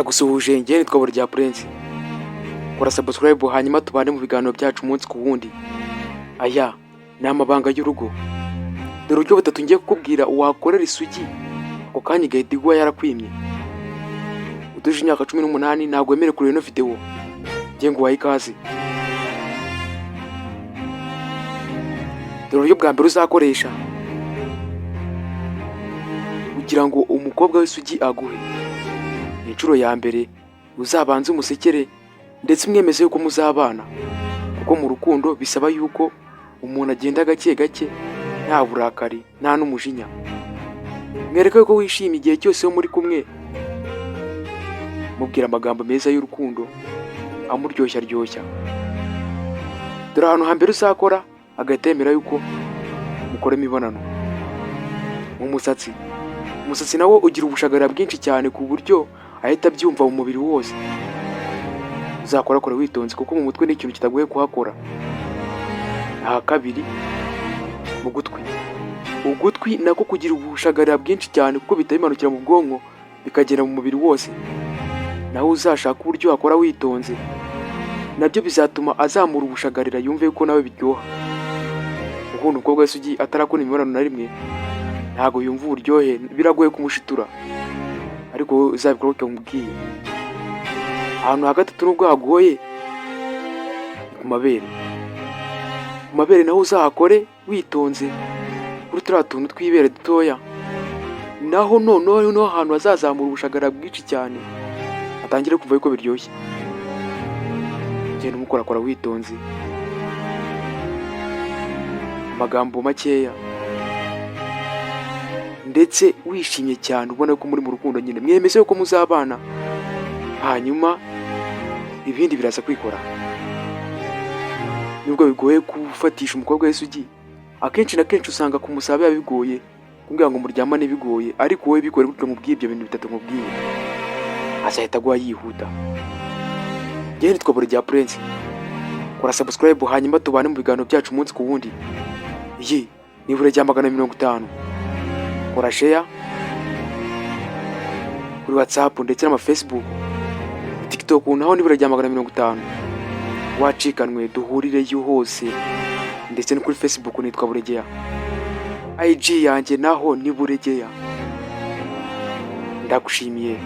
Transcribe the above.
Ndagusuhuje njye nitwa WAKORA Prince. Kora subscribe hanyuma tubane mu biganiro byacu umunsi ku wundi. Aya ni amabanga y'urugo. Dore uburyo butatu ngiye kukubwira wakorera isugi ako kanya igahita iguha yarakwimye. Utuje imyaka 18 ntabwo wemerewe kureba ino video. Ngiye ngo wahe ikaze. Dore uburyo bwa mbere uzakoresha kugira ngo umukobwa w'isugi aguhe. Inshuro ya mbere uzabanze umusekere ndetse mwemeze yuko muzabana, kuko mu rukundo bisaba yuko umuntu agenda gake gake nta burakari nta n'umujinya. Mwereke ko wishimiye igihe cyose muri kumwe, mubwira amagambo meza y'urukundo amuryoshya ryoshya. Dore ahantu hambere uzakora agahita yemera yuko mukora imibonano. Mu musatsi nawo ugira ubushagara bwinshi cyane ku buryo ahita byumva mu mubiri wose. Uzakora kore witonze kuko mu mutwe n'ikintu kitagoye kuhakora. Aha kabiri, mu ugutwi nako kugira ubushagara bwinshi cyane kuko bitabimanukira mu bwonko bikagera mu mubiri wose. Naho uzashaka uburyo akora witonze, nabyo bizatuma azamura ubushagarira yumve ko nawe biryoha. Ubundi umukobwa w'isugi atarakora imibonano na rimwe ntago yumva uburyohe, biragoye kumushitura, ariko uzabikora uko umubwiye. Ahantu hagatatu nubwo hagoye ku mabere naho uzahakore witonze kuri turiya tuntu tw'ibere dutoya. Naho noneho ahantu hazazamura ubushagara bwinshi cyane atangire kumva yuko biryoshye. Genda umukorakora witonze, amagambo makeya ndetse wishimye cyane, ubona ko muri mu rukundo nyine mwemeze yuko muzabana, hanyuma ibindi biraza kwikora. Nubwo bigoye kufatisha umukobwa w'isugi, akenshi na kenshi usanga kumusaba yabigoye, kumbwira ngo muryamane bigoye, ariko wowe bikore gutyo mubwiye ibyo bintu bitatu mubwiye, azahita agwa yihuta. Njye nitwa WAKORA Prince. Kora subscribe hanyuma tubane mu biganiro byacu umunsi ku wundi. Iyi ni ibura rya 150. Kora share kuri WhatsApp ndetse na Facebook, TikTok naho ni ibura rya 150. Wacikanwe duhurireyo hose, ndetse no kuri Facebook nitwa WAKORA. IG yanjye naho ni WAKORA. Ndagushimiye.